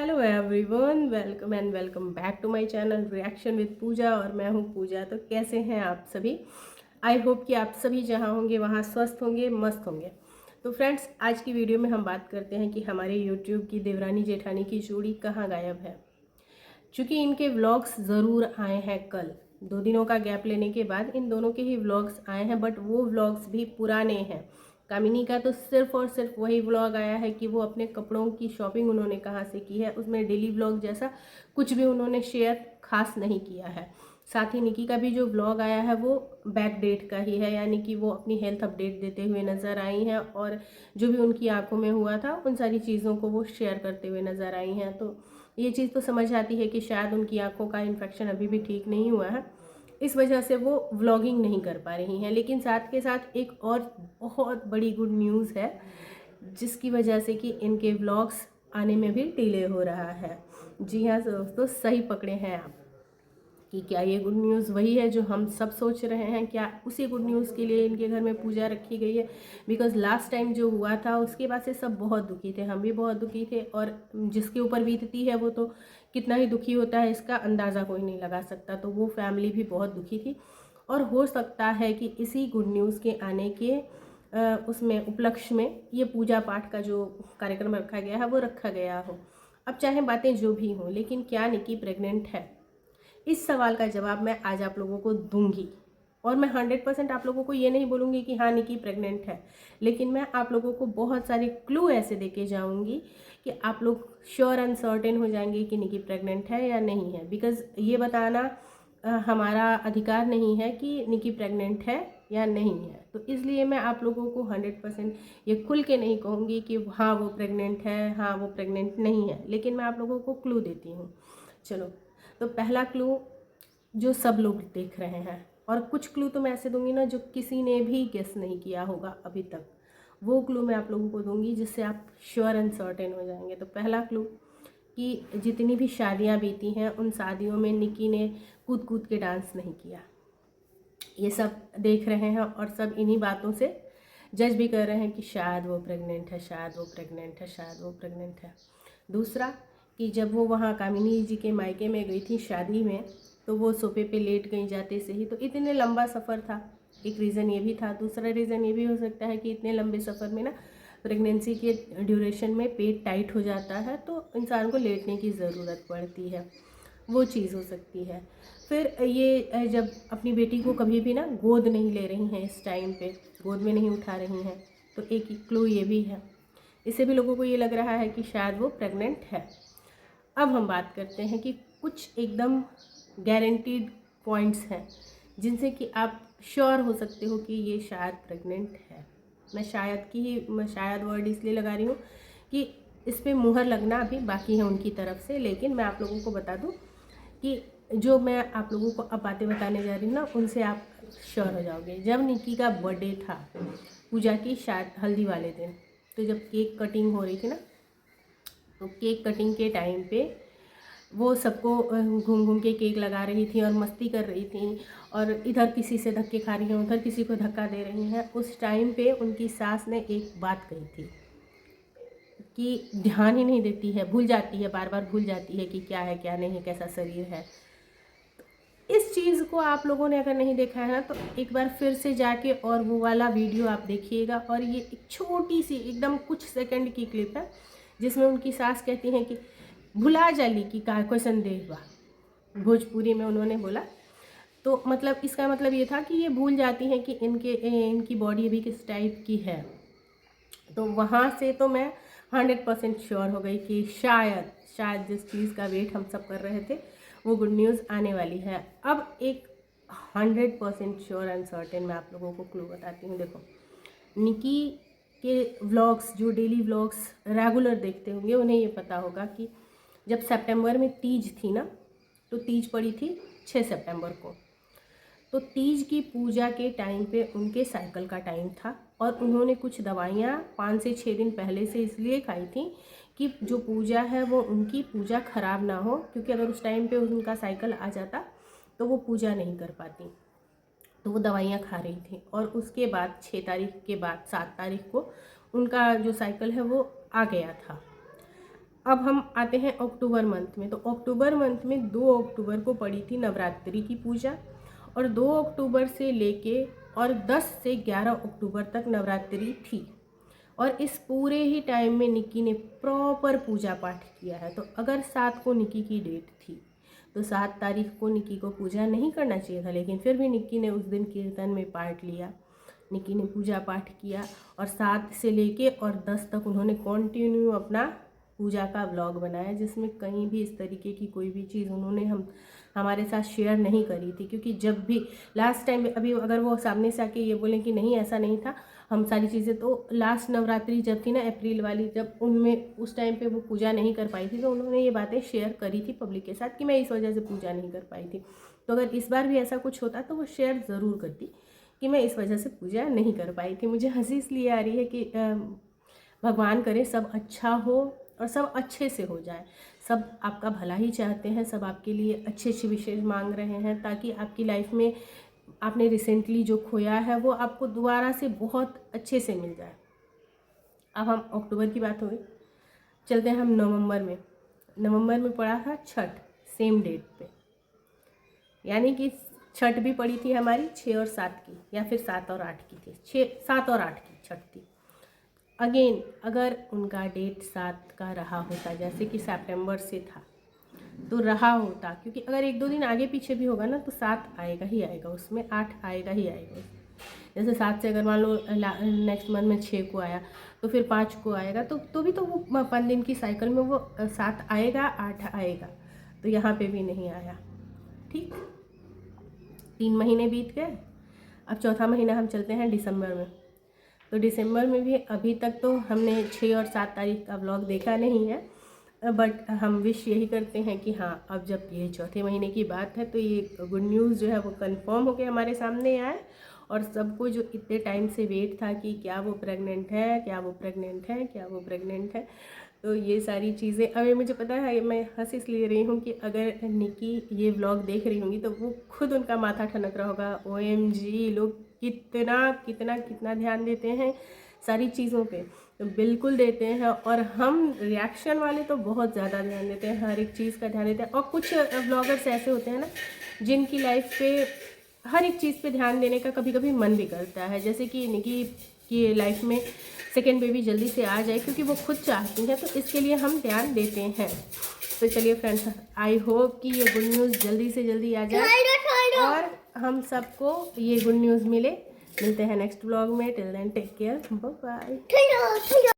Hello everyone, welcome and welcome back to my channel reaction with Pooja. और मैं हूं पूजा। तो कैसे हैं आप सभी? आई होप कि आप सभी जहां होंगे वहां स्वस्थ होंगे, मस्त होंगे। तो फ्रेंड्स, आज की वीडियो में हम बात करते हैं कि हमारे यूट्यूब की देवरानी जेठानी की जोड़ी कहाँ गायब है। चूँकि इनके व्लॉग्स ज़रूर आए हैं कल, 2 दिनों का गैप लेने के बाद इन दोनों के ही व्लॉग्स आए हैं, बट वो व्लॉग्स भी पुराने हैं। कामिनी का तो सिर्फ और सिर्फ वही व्लॉग आया है कि वो अपने कपड़ों की शॉपिंग उन्होंने कहाँ से की है। उसमें डेली व्लॉग जैसा कुछ भी उन्होंने शेयर खास नहीं किया है। साथ ही निकी का भी जो व्लॉग आया है वो बैक डेट का ही है, यानी कि वो अपनी हेल्थ अपडेट देते हुए नज़र आई हैं और जो भी उनकी आंखों में हुआ था उन सारी चीज़ों को वो शेयर करते हुए नज़र आई हैं। तो ये चीज़ तो समझ आती है कि शायद उनकी आंखों का इन्फेक्शन अभी भी ठीक नहीं हुआ है, इस वजह से वो व्लॉगिंग नहीं कर पा रही हैं। लेकिन साथ के साथ एक और बहुत बड़ी गुड न्यूज़ है जिसकी वजह से कि इनके व्लॉग्स आने में भी डिले हो रहा है। जी हाँ दोस्तों, सही पकड़े हैं आप कि क्या ये गुड न्यूज़ वही है जो हम सब सोच रहे हैं। क्या उसी गुड न्यूज़ के लिए इनके घर में पूजा रखी गई है? बिकॉज़ लास्ट टाइम जो हुआ था उसके बाद से सब बहुत दुखी थे, हम भी बहुत दुखी थे, और जिसके ऊपर बीतती है वो तो कितना ही दुखी होता है इसका अंदाज़ा कोई नहीं लगा सकता। तो वो फैमिली भी बहुत दुखी थी, और हो सकता है कि इसी गुड न्यूज़ के आने के उसमें उपलक्ष्य में ये पूजा पाठ का जो कार्यक्रम रखा गया है वो रखा गया हो। अब चाहे बातें जो भी हों, लेकिन क्या निकी प्रेग्नेंट है? इस सवाल का जवाब मैं आज आप लोगों को दूंगी, और मैं 100% आप लोगों को ये नहीं बोलूँगी कि हाँ निकी प्रेग्नेंट है, लेकिन मैं आप लोगों को बहुत सारे क्लू ऐसे देके जाऊँगी कि आप लोग श्योर एंड सर्टेन हो जाएंगे कि निकी प्रेग्नेंट है या नहीं है। बिकॉज़ ये बताना हमारा अधिकार नहीं है कि निकी प्रेग्नेंट है या नहीं है। तो इसलिए मैं आप लोगों को 100% ये खुल के नहीं कहूँगी कि हाँ वो प्रेग्नेंट है, हाँ वो प्रेग्नेंट नहीं है, लेकिन मैं आप लोगों को क्लू देती हूँ। चलो, तो पहला क्लू जो सब लोग देख रहे हैं, और कुछ क्लू तो मैं ऐसे दूंगी ना जो किसी ने भी गेस नहीं किया होगा अभी तक, वो क्लू मैं आप लोगों को दूंगी जिससे आप श्योर एंड सर्टेन हो जाएंगे। तो पहला क्लू कि जितनी भी शादियां बीती हैं उन शादियों में निकी ने कूद कूद के डांस नहीं किया। ये सब देख रहे हैं और सब इन्हीं बातों से जज भी कर रहे हैं कि शायद वो प्रेग्नेंट है, शायद वो प्रेग्नेंट है, शायद वो प्रेग्नेंट है। दूसरा कि जब वो वहाँ कामिनी जी के मायके में गई थी शादी में, तो वो सोफे पे लेट गई जाते से ही, तो इतने लंबा सफ़र था, एक रीज़न ये भी था। दूसरा रीज़न ये भी हो सकता है कि इतने लंबे सफ़र में ना प्रेगनेंसी के ड्यूरेशन में पेट टाइट हो जाता है, तो इंसान को लेटने की ज़रूरत पड़ती है, वो चीज़ हो सकती है। फिर ये जब अपनी बेटी को कभी भी ना गोद नहीं ले रही हैं, इस टाइम पे गोद में नहीं उठा रही हैं, तो एक क्लू ये भी है। इससे भी लोगों को ये लग रहा है कि शायद वो प्रेग्नेंट है। अब हम बात करते हैं कि कुछ एकदम गारंटीड पॉइंट्स हैं जिनसे कि आप श्योर हो सकते हो कि ये शायद प्रेग्नेंट है। मैं शायद वर्ड इसलिए लगा रही हूँ कि इस पर मुहर लगना अभी बाकी है उनकी तरफ से, लेकिन मैं आप लोगों को बता दूँ कि जो मैं आप लोगों को अब बातें बताने जा रही हूँ ना, उनसे आप श्योर हो जाओगे। जब निकी का बर्थडे था, पूजा की शायद हल्दी वाले दिन, तो जब केक कटिंग हो रही थी ना, तो केक कटिंग के टाइम पे वो सबको घूम घूम के केक लगा रही थी और मस्ती कर रही थी, और इधर किसी से धक्के खा रही हैं, उधर किसी को धक्का दे रही हैं। उस टाइम पे उनकी सास ने एक बात कही थी कि ध्यान ही नहीं देती है, भूल जाती है, बार बार भूल जाती है कि क्या है क्या नहीं, कैसा शरीर है। इस चीज़ को आप लोगों ने अगर नहीं देखा है ना, तो एक बार फिर से जाके और वो वाला वीडियो आप देखिएगा। और ये एक छोटी सी एकदम कुछ सेकंड की क्लिप है जिसमें उनकी सास कहती हैं कि भुला जाली की का क्वेश्चन देवा, भोजपुरी में उन्होंने बोला। तो मतलब इसका मतलब ये था कि ये भूल जाती हैं कि इनकी बॉडी अभी किस टाइप की है। तो वहाँ से तो मैं 100% श्योर हो गई कि शायद शायद जिस चीज़ का वेट हम सब कर रहे थे वो गुड न्यूज़ आने वाली है। अब एक 100% श्योर एंड सर्टेन मैं आप लोगों को क्लू बताती हूँ। देखो, निकी के व्लॉग्स, जो डेली व्लॉग्स रेगुलर देखते होंगे उन्हें ये पता होगा कि जब सितंबर में तीज थी ना, तो तीज पड़ी थी 6 सितंबर को। तो तीज की पूजा के टाइम पे उनके साइकिल का टाइम था, और उन्होंने कुछ दवाइयाँ 5 से 6 दिन पहले से इसलिए खाई थी कि जो पूजा है वो उनकी पूजा ख़राब ना हो, क्योंकि अगर उस टाइम पे उनका साइकिल आ जाता तो वो पूजा नहीं कर पाती। तो वो दवाइयाँ खा रही थी, और उसके बाद 6 तारीख के बाद 7 तारीख को उनका जो साइकिल है वो आ गया था। अब हम आते हैं अक्टूबर मंथ में। तो अक्टूबर मंथ में 2 अक्टूबर को पड़ी थी नवरात्रि की पूजा, और 2 अक्टूबर से लेके और 10 से 11 अक्टूबर तक नवरात्रि थी। और इस पूरे ही टाइम में निक्की ने प्रॉपर पूजा पाठ किया है। तो अगर 7 को निक्की की डेट थी तो 7 तारीख को निक्की को पूजा नहीं करना चाहिए था, लेकिन फिर भी निक्की ने उस दिन कीर्तन में पार्ट लिया, निक्की ने पूजा पाठ किया, और 7 से लेके और 10 तक उन्होंने कंटिन्यू अपना पूजा का व्लॉग बनाया, जिसमें कहीं भी इस तरीके की कोई भी चीज़ उन्होंने हमारे साथ शेयर नहीं करी थी। क्योंकि जब भी लास्ट टाइम, अभी अगर वो सामने से आके ये बोलें कि नहीं ऐसा नहीं था, हम सारी चीज़ें, तो लास्ट नवरात्रि जब थी ना अप्रैल वाली, जब उनमें उस टाइम पे वो पूजा नहीं कर पाई थी, तो उन्होंने ये बातें शेयर करी थी पब्लिक के साथ कि मैं इस वजह से पूजा नहीं कर पाई थी। तो अगर इस बार भी ऐसा कुछ होता तो वो शेयर ज़रूर करती कि मैं इस वजह से पूजा नहीं कर पाई थी। मुझे हंसी इसलिए आ रही है कि भगवान करे सब अच्छा हो और सब अच्छे से हो जाए। सब आपका भला ही चाहते हैं, सब आपके लिए अच्छे अच्छे विशेष मांग रहे हैं, ताकि आपकी लाइफ में आपने रिसेंटली जो खोया है वो आपको दोबारा से बहुत अच्छे से मिल जाए। अब हम अक्टूबर की बात हो गई, चलते हैं हम नवंबर में। नवंबर में पड़ा था छठ, सेम डेट पे, यानी कि छठ भी पड़ी थी हमारी 6 और 7 की, या फिर 7 और 8 की थी, 7 और 8 की छठ थी। अगेन अगर उनका डेट 7 का रहा होता, जैसे कि सितंबर से था, तो रहा होता, क्योंकि अगर 1-2 दिन आगे पीछे भी होगा ना तो 7 आएगा ही आएगा, उसमें 8 आएगा ही आएगा। जैसे 7 से अगर मान लो नेक्स्ट मंथ में 6 को आया तो फिर 5 को आएगा, तो भी तो वो 5 दिन की साइकिल में वो 7 आएगा, 8 आएगा। तो यहाँ पे भी नहीं आया। ठीक, 3 महीने बीत गए। अब चौथा महीना हम चलते हैं दिसंबर में। तो दिसंबर में भी अभी तक तो हमने 6 और 7 तारीख का व्लॉग देखा नहीं है, बट हम विश यही करते हैं कि हाँ, अब जब ये चौथे महीने की बात है तो ये गुड न्यूज़ जो है वो कंफर्म होकर हमारे सामने आए, और सबको जो इतने टाइम से वेट था कि क्या वो प्रेग्नेंट है, क्या वो प्रेग्नेंट है, क्या वो प्रेग्नेंट है, तो ये सारी चीज़ें अभी मुझे पता है। मैं हंस इसलिए रही हूँ कि अगर निक्की ये व्लॉग देख रही होंगी तो वो खुद उनका माथा ठनक रहा होगा, OMG लोग कितना कितना कितना ध्यान देते हैं सारी चीज़ों पे। तो बिल्कुल देते हैं, और हम रिएक्शन वाले तो बहुत ज़्यादा ध्यान देते हैं, हर एक चीज़ का ध्यान देते हैं। और कुछ व्लॉगर्स ऐसे होते हैं ना जिनकी लाइफ पे हर एक चीज़ पे ध्यान देने का कभी कभी मन भी करता है, जैसे कि निक्की की लाइफ में सेकेंड बेबी जल्दी से आ जाए, क्योंकि वो खुद चाहती हैं, तो इसके लिए हम ध्यान देते हैं। तो चलिए फ्रेंड्स, आई होप कि ये गुड न्यूज़ जल्दी से जल्दी आ जाए और हम सबको ये गुड न्यूज़ मिले। मिलते हैं नेक्स्ट व्लॉग में। Till then take care, bye bye.